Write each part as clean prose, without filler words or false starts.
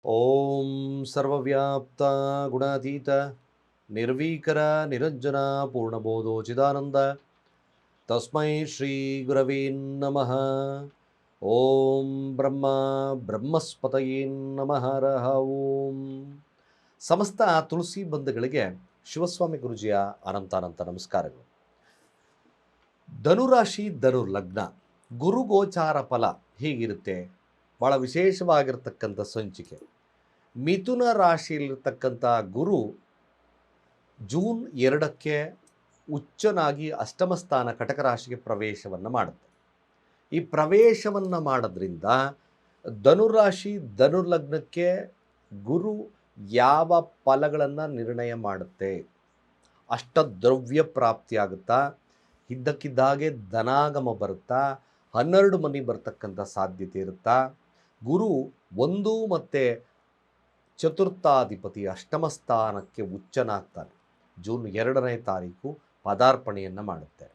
ಓಂ ಸರ್ವವ್ಯಾಪ್ತ ಗುಣಾತೀತ ನಿರ್ವೀಕರ ನಿರಂಜನ ಪೂರ್ಣಬೋಧೋಚಿದಾನಂದ ತಸ್ಮೈ ಶ್ರೀ ಗುರವೇ ನಮಃ. ಓಂ ಬ್ರಹ್ಮ ಬ್ರಹ್ಮಸ್ಪತಯೇ ನಮಃ ರಹ ಓಂ. ಸಮಸ್ತ ತುಳಸಿ ಬಂಧುಗಳಿಗೆ ಶಿವಸ್ವಾಮಿ ಗುರುಜಿಯ ಅನಂತಾನಂತ ನಮಸ್ಕಾರಗಳು. ಧನುರಾಶಿ ಧನುರ್ಲಗ್ನ ಗುರುಗೋಚಾರ ಫಲ ಹೀಗಿರುತ್ತೆ. ಭಾಳ ವಿಶೇಷವಾಗಿರ್ತಕ್ಕಂಥ ಸಂಚಿಕೆ. ಮಿಥುನ ರಾಶಿಯಲ್ಲಿರ್ತಕ್ಕಂಥ ಗುರು ಜೂನ್ 2ಕ್ಕೆ ಉಚ್ಚನಾಗಿ ಅಷ್ಟಮ ಸ್ಥಾನ ಕಟಕ ರಾಶಿಗೆ ಪ್ರವೇಶವನ್ನು ಮಾಡುತ್ತೆ. ಈ ಪ್ರವೇಶವನ್ನು ಮಾಡೋದ್ರಿಂದ ಧನುರಾಶಿ ಧನುರ್ಲಗ್ನಕ್ಕೆ ಗುರು ಯಾವ ಫಲಗಳನ್ನು ನಿರ್ಣಯ ಮಾಡುತ್ತೆ? ಅಷ್ಟದ್ರವ್ಯ ಪ್ರಾಪ್ತಿಯಾಗುತ್ತಾ, ಇದ್ದಕ್ಕಿದ್ದಾಗೆ ಧನಾಗಮ ಬರುತ್ತಾ, 12 ಮನೆ ಬರ್ತಕ್ಕಂಥ ಸಾಧ್ಯತೆ ಇರುತ್ತಾ? ಗುರು 1 ಮತ್ತು ಚತುರ್ಥಾಧಿಪತಿ ಅಷ್ಟಮ ಸ್ಥಾನಕ್ಕೆ ಉಚ್ಚನಾಗ್ತಾನೆ. ಜೂನ್ 2ನೇ ತಾರೀಕು ಪದಾರ್ಪಣೆಯನ್ನು ಮಾಡುತ್ತೆ.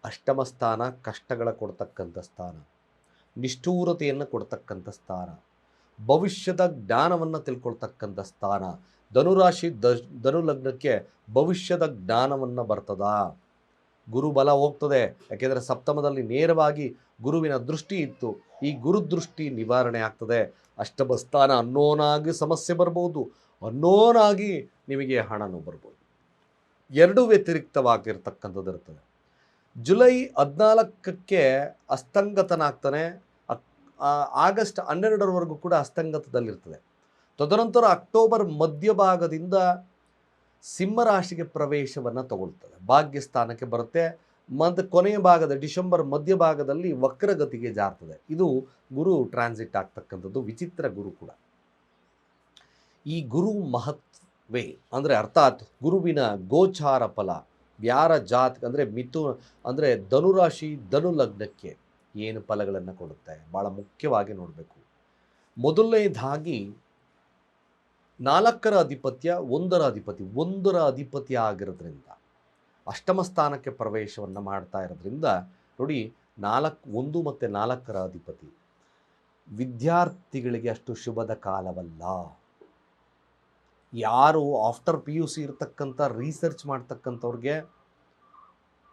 ಅಷ್ಟಮ ಸ್ಥಾನ ಕಷ್ಟಗಳ ಕೊಡ್ತಕ್ಕಂಥ ಸ್ಥಾನ, ನಿಷ್ಠೂರತೆಯನ್ನು ಕೊಡ್ತಕ್ಕಂಥ ಸ್ಥಾನ, ಭವಿಷ್ಯದ ಜ್ಞಾನವನ್ನು ತಿಳ್ಕೊಳ್ತಕ್ಕಂಥ ಸ್ಥಾನ. ಧನುರಾಶಿ ಧನುಲಗ್ನಕ್ಕೆ ಭವಿಷ್ಯದ ಜ್ಞಾನವನ್ನು ಬರ್ತದಾ? ಗುರು ಬಲ ಹೋಗ್ತದೆ. ಯಾಕೆಂದರೆ ಸಪ್ತಮದಲ್ಲಿ ನೇರವಾಗಿ ಗುರುವಿನ ದೃಷ್ಟಿ ಇತ್ತು. ಈ ಗುರುದೃಷ್ಟಿ ನಿವಾರಣೆ ಆಗ್ತದೆ. ಅಷ್ಟಮ ಸ್ಥಾನ ಅನ್ನೋನಾಗಿ ಸಮಸ್ಯೆ ಬರ್ಬೋದು, ಅನ್ನೋನಾಗಿ ನಿಮಗೆ ಹಣನೂ ಬರ್ಬೋದು. ಎರಡೂ ವ್ಯತಿರಿಕ್ತವಾಗಿರ್ತಕ್ಕಂಥದ್ದು ಇರ್ತದೆ. ಜುಲೈ 14ಕ್ಕೆ ಅಸ್ತಂಗತನಾಗ್ತಾನೆ. ಆಗಸ್ಟ್ 12ರವರೆಗೂ ಕೂಡ ಅಸ್ತಂಗತದಲ್ಲಿರ್ತದೆ. ತದನಂತರ ಅಕ್ಟೋಬರ್ ಮಧ್ಯಭಾಗದಿಂದ ಸಿಂಹರಾಶಿಗೆ ಪ್ರವೇಶವನ್ನು ತಗೊಳ್ತದೆ. ಭಾಗ್ಯಸ್ಥಾನಕ್ಕೆ ಬರುತ್ತೆ. ಕೊನೆಯ ಭಾಗದ ಡಿಸೆಂಬರ್ ಮಧ್ಯಭಾಗದಲ್ಲಿ ವಕ್ರಗತಿಗೆ ಜಾರ್ತದೆ. ಇದು ಗುರು ಟ್ರಾನ್ಸಿಟ್ ಆಗ್ತಕ್ಕಂಥದ್ದು. ವಿಚಿತ್ರ ಗುರು ಕೂಡ. ಈ ಗುರು ಮಹತ್ವೇ ಅಂದರೆ ಅರ್ಥಾತ್ ಗುರುವಿನ ಗೋಚಾರ ಫಲ ಯಾರ ಜಾತಕ ಅಂದರೆ ಅಂದರೆ ಧನುರಾಶಿ ಧನುಲಗ್ನಕ್ಕೆ ಏನು ಫಲಗಳನ್ನು ಕೊಡುತ್ತೆ ಭಾಳ ಮುಖ್ಯವಾಗಿ ನೋಡಬೇಕು. ಮೊದಲನೇದಾಗಿ 4ರ ಅಧಿಪತ್ಯ 1ರ ಅಧಿಪತಿ ಆಗಿರೋದ್ರಿಂದ ಅಷ್ಟಮ ಸ್ಥಾನಕ್ಕೆ ಪ್ರವೇಶವನ್ನು ಮಾಡ್ತಾ ಇರೋದ್ರಿಂದ ನೋಡಿ, 1 ಮತ್ತು 4ರ ಅಧಿಪತಿ ವಿದ್ಯಾರ್ಥಿಗಳಿಗೆ ಅಷ್ಟು ಶುಭದ ಕಾಲವಲ್ಲ. ಯಾರು ಆಫ್ಟರ್ PUC ಇರತಕ್ಕಂಥ ರಿಸರ್ಚ್ ಮಾಡ್ತಕ್ಕಂಥವ್ರಿಗೆ,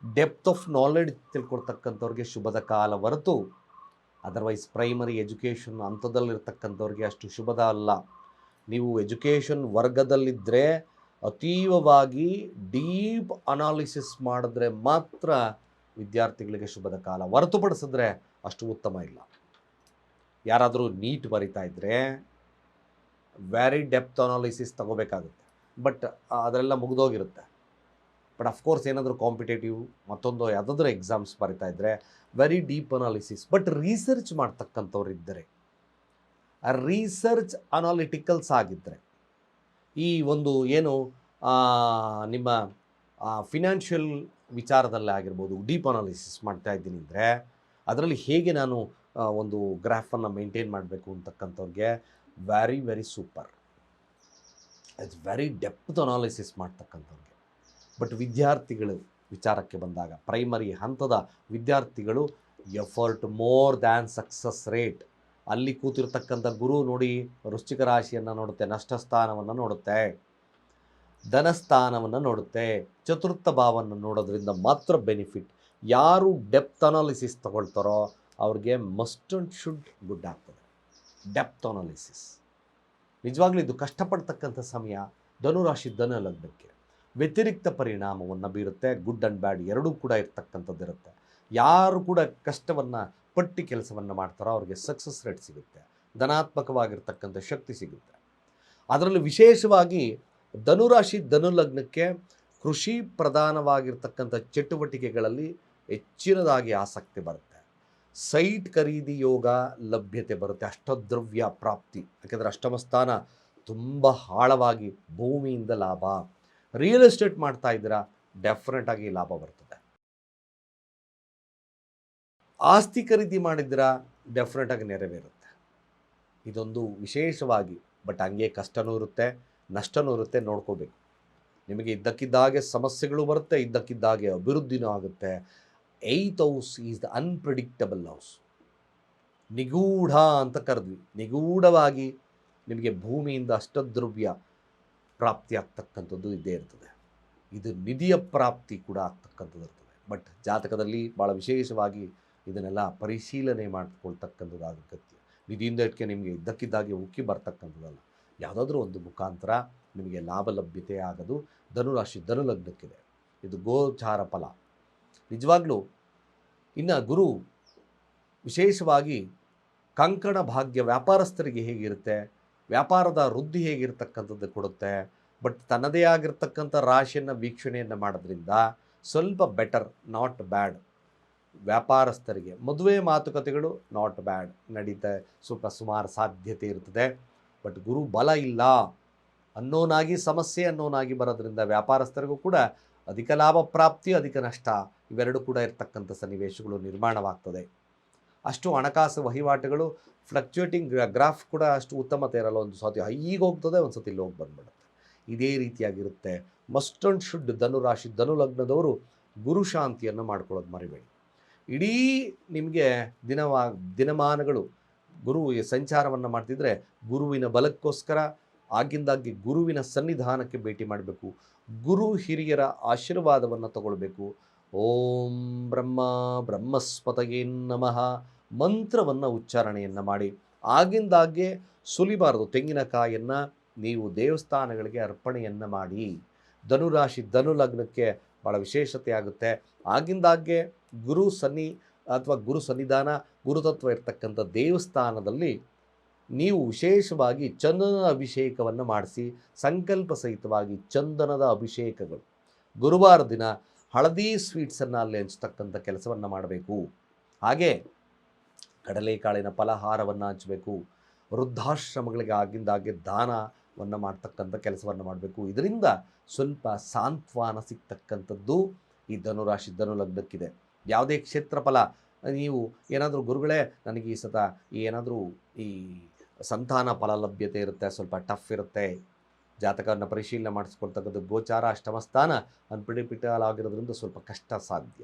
ಡೆಪ್ತ್ ಆಫ್ ನಾಲೆಡ್ಜ್ ತಿಳ್ಕೊಳ್ತಕ್ಕಂಥವ್ರಿಗೆ ಶುಭದ ಕಾಲ ಹೊರತು ಅದರ್ವೈಸ್ ಪ್ರೈಮರಿ ಎಜುಕೇಷನ್ ಹಂತದಲ್ಲಿರ್ತಕ್ಕಂಥವ್ರಿಗೆ ಅಷ್ಟು ಶುಭದ ಅಲ್ಲ. ನೀವು ಎಜುಕೇಷನ್ ವರ್ಗದಲ್ಲಿದ್ದರೆ ಅತೀವವಾಗಿ ಡೀಪ್ ಅನಾಲಿಸಿಸ್ ಮಾಡಿದ್ರೆ ಮಾತ್ರ ವಿದ್ಯಾರ್ಥಿಗಳಿಗೆ ಶುಭದ ಕಾಲ. ಹೊರತುಪಡಿಸಿದ್ರೆ ಅಷ್ಟು ಉತ್ತಮ ಇಲ್ಲ. ಯಾರಾದರೂ ನೀಟ್ ಬರಿತಾ ಇದ್ದರೆ ವೆರಿ ಡೆಪ್ತ್ ಅನಾಲಿಸಿಸ್ ತಗೋಬೇಕಾಗುತ್ತೆ. ಬಟ್ ಅದರೆಲ್ಲ ಮುಗಿದೋಗಿರುತ್ತೆ. ಬಟ್ ಅಫ್ಕೋರ್ಸ್ ಏನಾದರೂ ಕಾಂಪಿಟೇಟಿವ್ ಮತ್ತೊಂದು ಯಾವುದಾದ್ರೂ ಎಕ್ಸಾಮ್ಸ್ ಬರಿತಾ ಇದ್ದರೆ very deep analysis. But research ಮಾಡ್ತಕ್ಕಂಥವ್ರು ಇದ್ದರೆ, ಆ ರಿಸರ್ಚ್ ಅನಾಲಿಟಿಕಲ್ಸ್ ಆಗಿದ್ದರೆ, ಈ ಒಂದು ಏನು ನಿಮ್ಮ ಫಿನಾನ್ಷಿಯಲ್ ವಿಚಾರದಲ್ಲೇ ಆಗಿರ್ಬೋದು ಡೀಪ್ ಅನಾಲಿಸಿಸ್ ಮಾಡ್ತಾ ಇದ್ದೀನಿ ಅಂದರೆ ಅದರಲ್ಲಿ ಹೇಗೆ ನಾನು ಒಂದು ಗ್ರಾಫನ್ನು ಮೇಂಟೈನ್ ಮಾಡಬೇಕು ಅಂತಕ್ಕಂಥವ್ರಿಗೆ very very super. It's very depth analysis ಮಾಡ್ತಕ್ಕಂಥವ್ರಿಗೆ. ಬಟ್ ವಿದ್ಯಾರ್ಥಿಗಳು ವಿಚಾರಕ್ಕೆ ಬಂದಾಗ ಪ್ರೈಮರಿ ಹಂತದ ವಿದ್ಯಾರ್ಥಿಗಳು effort more than success rate. ಅಲ್ಲಿ ಕೂತಿರ್ತಕ್ಕಂಥ ಗುರು ನೋಡಿ ವೃಶ್ಚಿಕ ರಾಶಿಯನ್ನು ನೋಡುತ್ತೆ, ನಷ್ಟಸ್ಥಾನವನ್ನು ನೋಡುತ್ತೆ, ಧನಸ್ಥಾನವನ್ನು ನೋಡುತ್ತೆ, ಚತುರ್ಥ ಭಾವವನ್ನು ನೋಡೋದ್ರಿಂದ ಮಾತ್ರ ಬೆನಿಫಿಟ್. ಯಾರು ಡೆಪ್ತ್ ಅನಾಲಿಸಿಸ್ ತಗೊಳ್ತಾರೋ ಅವ್ರಿಗೆ ಮಸ್ಟ್ ಆ್ಯಂಡ್ ಶುಡ್ ಗುಡ್ ಆಗ್ತದೆ. ಡೆಪ್ತ್ ಅನಾಲಿಸಿಸ್ ನಿಜವಾಗ್ಲೂ ಇದು ಕಷ್ಟಪಡ್ತಕ್ಕಂಥ ಸಮಯ. ಧನುರಾಶಿ ಧನುಲಗ್ನಕ್ಕೆ ವ್ಯತಿರಿಕ್ತ ಪರಿಣಾಮವನ್ನು ಬೀರುತ್ತೆ. ಗುಡ್ ಆ್ಯಂಡ್ ಬ್ಯಾಡ್ ಎರಡೂ ಕೂಡ ಇರ್ತಕ್ಕಂಥದ್ದು ಇರುತ್ತೆ. ಯಾರು ಕೂಡ ಕಷ್ಟವನ್ನು ಪಟ್ಟಿ ಕೆಲಸವನ್ನು ಮಾಡ್ತಾರೋ ಅವ್ರಿಗೆ ಸಕ್ಸಸ್ ರೇಟ್ ಸಿಗುತ್ತೆ, ಧನಾತ್ಮಕವಾಗಿರ್ತಕ್ಕಂಥ ಶಕ್ತಿ ಸಿಗುತ್ತೆ. ಅದರಲ್ಲಿ ವಿಶೇಷವಾಗಿ ಧನುರಾಶಿ ಧನುಲಗ್ನಕ್ಕೆ ಕೃಷಿ ಪ್ರಧಾನವಾಗಿರ್ತಕ್ಕಂಥ ಚಟುವಟಿಕೆಗಳಲ್ಲಿ ಹೆಚ್ಚಿನದಾಗಿ ಆಸಕ್ತಿ ಬರುತ್ತೆ. ಸೈಟ್ ಖರೀದಿ ಯೋಗ ಲಭ್ಯತೆ ಬರುತ್ತೆ. ಅಷ್ಟದ್ರವ್ಯ ಪ್ರಾಪ್ತಿ, ಯಾಕೆಂದರೆ ಅಷ್ಟಮ ಸ್ಥಾನ ತುಂಬ ಆಳವಾಗಿ ಭೂಮಿಯಿಂದ ಲಾಭ. ರಿಯಲ್ ಎಸ್ಟೇಟ್ ಮಾಡ್ತಾ ಇದ್ದೀರಾ, ಡೆಫಿನೆಟಾಗಿ ಲಾಭ ಬರ್ತದೆ. ಆಸ್ತಿ ಖರೀದಿ ಮಾಡಿದ್ದೀರಾ, ಡೆಫಿನೆಟಾಗಿ ನೆರವೇರುತ್ತೆ. ಇದೊಂದು ವಿಶೇಷವಾಗಿ. ಬಟ್ ಹಂಗೆ ಕಷ್ಟನೂ ಇರುತ್ತೆ, ನಷ್ಟನೂ ಇರುತ್ತೆ, ನೋಡ್ಕೋಬೇಕು. ನಿಮಗೆ ಇದ್ದಕ್ಕಿದ್ದಾಗೆ ಸಮಸ್ಯೆಗಳು ಬರುತ್ತೆ, ಇದ್ದಕ್ಕಿದ್ದಾಗೆ ಅಭಿವೃದ್ಧಿನೂ ಆಗುತ್ತೆ. 8th house is the unpredictable house. ನಿಗೂಢ ಅಂತ ಕರೆದ್ವಿ. ನಿಗೂಢವಾಗಿ ನಿಮಗೆ ಭೂಮಿಯಿಂದ ಅಷ್ಟದ್ರವ್ಯ ಪ್ರಾಪ್ತಿ ಆಗ್ತಕ್ಕಂಥದ್ದು ಇದ್ದೇ ಇರ್ತದೆ. ಇದು ನಿಧಿಯ ಪ್ರಾಪ್ತಿ ಕೂಡ ಆಗ್ತಕ್ಕಂಥದ್ದು ಇರ್ತದೆ. ಬಟ್ ಜಾತಕದಲ್ಲಿ ಭಾಳ ವಿಶೇಷವಾಗಿ ಇದನ್ನೆಲ್ಲ ಪರಿಶೀಲನೆ ಮಾಡಿಕೊಳ್ತಕ್ಕಂಥದ್ದು ಅಗತ್ಯ. ನಿಧಿಯಿಂದ ಇಟ್ಕೆ ನಿಮಗೆ ಇದ್ದಕ್ಕಿದ್ದಾಗೆ ಉಕ್ಕಿ ಬರ್ತಕ್ಕಂಥದ್ದಲ್ಲ. ಯಾವುದಾದ್ರೂ ಒಂದು ಮುಖಾಂತರ ನಿಮಗೆ ಲಾಭ ಲಭ್ಯತೆ ಆಗೋದು ಧನುರಾಶಿ ಧನುಲಗ್ನಕ್ಕಿದೆ. ಇದು ಗೋಚಾರ ಫಲ ನಿಜವಾಗ್ಲೂ. ಇನ್ನು ಗುರು ವಿಶೇಷವಾಗಿ ಕಂಕಣ ಭಾಗ್ಯ ವ್ಯಾಪಾರಸ್ಥರಿಗೆ ಹೇಗಿರುತ್ತೆ, ವ್ಯಾಪಾರದ ವೃದ್ಧಿ ಹೇಗಿರ್ತಕ್ಕಂಥದ್ದು ಕೊಡುತ್ತೆ. ಬಟ್ ತನ್ನದೇ ಆಗಿರ್ತಕ್ಕಂಥ ರಾಶಿಯನ್ನು ವೀಕ್ಷಣೆಯನ್ನು ಮಾಡೋದ್ರಿಂದ ಸ್ವಲ್ಪ ಬೆಟರ್, ನಾಟ್ ಬ್ಯಾಡ್. ವ್ಯಾಪಾರಸ್ಥರಿಗೆ ಮದುವೆ ಮಾತುಕತೆಗಳು ನಾಟ್ ಬ್ಯಾಡ್ ನಡೀತೆ, ಸ್ವಲ್ಪ ಸುಮಾರು ಸಾಧ್ಯತೆ ಇರ್ತದೆ. ಬಟ್ ಗುರು ಬಲ ಇಲ್ಲ ಅನ್ನೋನಾಗಿ ಸಮಸ್ಯೆ ಅನ್ನೋನಾಗಿ ಬರೋದ್ರಿಂದ ವ್ಯಾಪಾರಸ್ಥರಿಗೂ ಕೂಡ ಅಧಿಕ ಲಾಭ ಪ್ರಾಪ್ತಿ, ಅಧಿಕ ನಷ್ಟ ಇವೆರಡೂ ಕೂಡ ಇರ್ತಕ್ಕಂಥ ಸನ್ನಿವೇಶಗಳು ನಿರ್ಮಾಣವಾಗ್ತದೆ. ಅಷ್ಟು ಹಣಕಾಸು ವಹಿವಾಟುಗಳು ಫ್ಲಕ್ಚುಯೇಟಿಂಗ್ ಗ್ರಾಫ್ ಕೂಡ ಅಷ್ಟು ಉತ್ತಮತೆ ಇರಲ್ಲ. ಒಂದು ಸತಿ ಹೈಗೆ ಹೋಗ್ತದೆ, ಒಂದು ಸತಿ ಲೋಗ್ ಬಂದ್ಬಿಡುತ್ತೆ. ಇದೇ ರೀತಿಯಾಗಿರುತ್ತೆ. ಮಸ್ಟ್ ಆ್ಯಂಡ್ ಶುಡ್ ಧನುರಾಶಿ ಧನುಲಗ್ನದವರು ಗುರು ಶಾಂತಿಯನ್ನು ಮಾಡ್ಕೊಳ್ಳೋದು ಮರಿಬೇಡಿ. ಇಡೀ ನಿಮಗೆ ದಿನಮಾನಗಳು ಗುರು ಸಂಚಾರವನ್ನು ಮಾಡ್ತಿದ್ರೆ ಗುರುವಿನ ಬಲಕ್ಕೋಸ್ಕರ ಆಗಿಂದಾಗ್ಗೆ ಗುರುವಿನ ಸನ್ನಿಧಾನಕ್ಕೆ ಭೇಟಿ ಮಾಡಬೇಕು. ಗುರು ಹಿರಿಯರ ಆಶೀರ್ವಾದವನ್ನು ತಗೊಳ್ಬೇಕು. ಓಂ ಬ್ರಹ್ಮ ಬ್ರಹ್ಮಸ್ಪತಯೇ ನಮಃ ಮಂತ್ರವನ್ನು ಉಚ್ಚಾರಣೆಯನ್ನು ಮಾಡಿ ಆಗಿಂದಾಗ್ಗೆ ಸುಲಿಬಾರದು. ತೆಂಗಿನಕಾಯನ್ನು ನೀವು ದೇವಸ್ಥಾನಗಳಿಗೆ ಅರ್ಪಣೆಯನ್ನು ಮಾಡಿ. ಧನುರಾಶಿ ಧನುಲಗ್ನಕ್ಕೆ ಭಾಳ ವಿಶೇಷತೆ ಆಗುತ್ತೆ. ಆಗಿಂದಾಗ್ಗೆ ಗುರು ಸನ್ನಿಧಾನ ಗುರುತತ್ವ ಇರ್ತಕ್ಕಂಥ ದೇವಸ್ಥಾನದಲ್ಲಿ ನೀವು ವಿಶೇಷವಾಗಿ ಚಂದನದ ಅಭಿಷೇಕವನ್ನು ಮಾಡಿಸಿ, ಸಂಕಲ್ಪ ಸಹಿತವಾಗಿ ಚಂದನದ ಅಭಿಷೇಕಗಳು ಗುರುವಾರ ದಿನ ಹಳದಿ ಸ್ವೀಟ್ಸನ್ನು ಅಲ್ಲಿ ಹಂಚ್ತಕ್ಕಂಥ ಕೆಲಸವನ್ನು ಮಾಡಬೇಕು. ಹಾಗೆ ಕಡಲೆಕಾಳಿನ ಫಲಹಾರವನ್ನು ಹಂಚಬೇಕು. ವೃದ್ಧಾಶ್ರಮಗಳಿಗೆ ಆಗಿಂದಾಗೆ ದಾನವನ್ನು ಮಾಡ್ತಕ್ಕಂಥ ಕೆಲಸವನ್ನು ಮಾಡಬೇಕು. ಇದರಿಂದ ಸ್ವಲ್ಪ ಸಾಂತ್ವನ ಸಿಗ್ತಕ್ಕಂಥದ್ದು ಈ ಧನುರಾಶಿ ಧನುಲಗ್ನಕ್ಕಿದೆ. ಯಾವುದೇ ಕ್ಷೇತ್ರಫಲ ನೀವು ಏನಾದರೂ ಗುರುಗಳೇ ನನಗೆ ಈ ಸತ ಏನಾದರೂ ಈ ಸಂತಾನ ಫಲ ಲಭ್ಯತೆ ಇರುತ್ತೆ, ಸ್ವಲ್ಪ ಟಫ್ ಇರುತ್ತೆ, ಜಾತಕವನ್ನು ಪರಿಶೀಲನೆ ಮಾಡಿಸ್ಕೊಳ್ತಕ್ಕಂಥ ಗೋಚಾರ ಅಷ್ಟಮ ಸ್ಥಾನ ಅನ್ಪ್ರಿಡಿಕ್ಟಬಲ್ ಆಗಿರೋದ್ರಿಂದ ಸ್ವಲ್ಪ ಕಷ್ಟ ಸಾಧ್ಯ.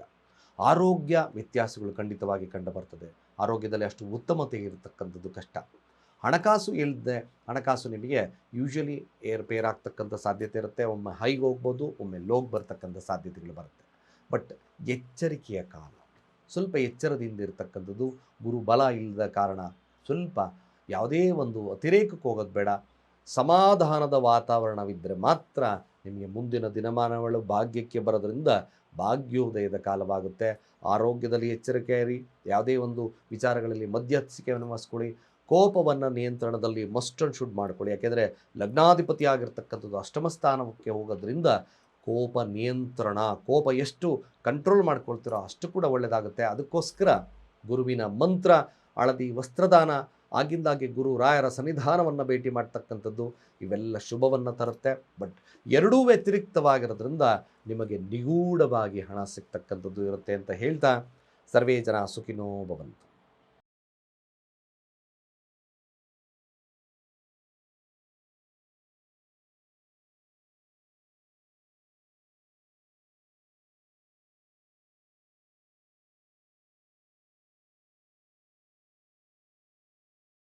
ಆರೋಗ್ಯ ವ್ಯತ್ಯಾಸಗಳು ಖಂಡಿತವಾಗಿ ಕಂಡು ಬರ್ತದೆ. ಆರೋಗ್ಯದಲ್ಲಿ ಅಷ್ಟು ಉತ್ತಮತೆ ಇರತಕ್ಕಂಥದ್ದು ಕಷ್ಟ. ಹಣಕಾಸು ಇಲ್ಲದೆ ಹಣಕಾಸು ನಿಮಗೆ ಯೂಶ್ವಲಿ ಏರ್ಪೇರ್ ಆಗ್ತಕ್ಕಂಥ ಸಾಧ್ಯತೆ ಇರುತ್ತೆ. ಒಮ್ಮೆ ಹೈಗೆ ಹೋಗ್ಬೋದು, ಒಮ್ಮೆ ಲೋಗ್ ಬರ್ತಕ್ಕಂಥ ಸಾಧ್ಯತೆಗಳು ಬರುತ್ತೆ. ಬಟ್ ಎಚ್ಚರಿಕೆಯ ಕಾಲ, ಸ್ವಲ್ಪ ಎಚ್ಚರದಿಂದ ಇರತಕ್ಕಂಥದ್ದು. ಗುರು ಬಲ ಇಲ್ಲದ ಕಾರಣ ಸ್ವಲ್ಪ ಯಾವುದೇ ಒಂದು ಅತಿರೇಕಕ್ಕೆ ಹೋಗೋದು ಬೇಡ. ಸಮಾಧಾನದ ವಾತಾವರಣವಿದ್ದರೆ ಮಾತ್ರ ನಿಮಗೆ ಮುಂದಿನ ದಿನಮಾನಗಳು ಭಾಗ್ಯಕ್ಕೆ ಬರೋದ್ರಿಂದ ಭಾಗ್ಯೋದಯದ ಕಾಲವಾಗುತ್ತೆ. ಆರೋಗ್ಯದಲ್ಲಿ ಎಚ್ಚರಿಕೆ ಇರಿ. ಯಾವುದೇ ಒಂದು ವಿಚಾರಗಳಲ್ಲಿ ಮಧ್ಯಸ್ಥಿಕೆಯನ್ನು ವಹಿಸ್ಕೊಳ್ಳಿ. ಕೋಪವನ್ನು ನಿಯಂತ್ರಣದಲ್ಲಿ ಮಸ್ಟ್ ಆ್ಯಂಡ್ ಶುಡ್ ಮಾಡ್ಕೊಳ್ಳಿ. ಯಾಕೆಂದರೆ ಲಗ್ನಾಧಿಪತಿ ಆಗಿರ್ತಕ್ಕಂಥದ್ದು ಅಷ್ಟಮ ಸ್ಥಾನಕ್ಕೆ ಹೋಗೋದ್ರಿಂದ ಕೋಪ ನಿಯಂತ್ರಣ, ಕೋಪ ಎಷ್ಟು ಕಂಟ್ರೋಲ್ ಮಾಡ್ಕೊಳ್ತೀರೋ ಅಷ್ಟು ಕೂಡ ಒಳ್ಳೆಯದಾಗುತ್ತೆ. ಅದಕ್ಕೋಸ್ಕರ ಗುರುವಿನ ಮಂತ್ರ, ಹಳದಿ ವಸ್ತ್ರದಾನ, ಆಗಿಂದಾಗೆ ಗುರು ರಾಯರ ಸನ್ನಿಧಾನವನ್ನು ಭೇಟಿ ಮಾಡ್ತಕ್ಕಂಥದ್ದು ಇವೆಲ್ಲ ಶುಭವನ್ನು ತರುತ್ತೆ. ಬಟ್ ಎರಡೂ ವ್ಯತಿರಿಕ್ತವಾಗಿರೋದ್ರಿಂದ ನಿಮಗೆ ನಿಗೂಢವಾಗಿ ಹಣ ಸಿಗ್ತಕ್ಕಂಥದ್ದು ಇರುತ್ತೆ ಅಂತ ಹೇಳ್ತಾ ಸರ್ವೇ ಜನ ಸುಖಿನೋ ಭವಂತು.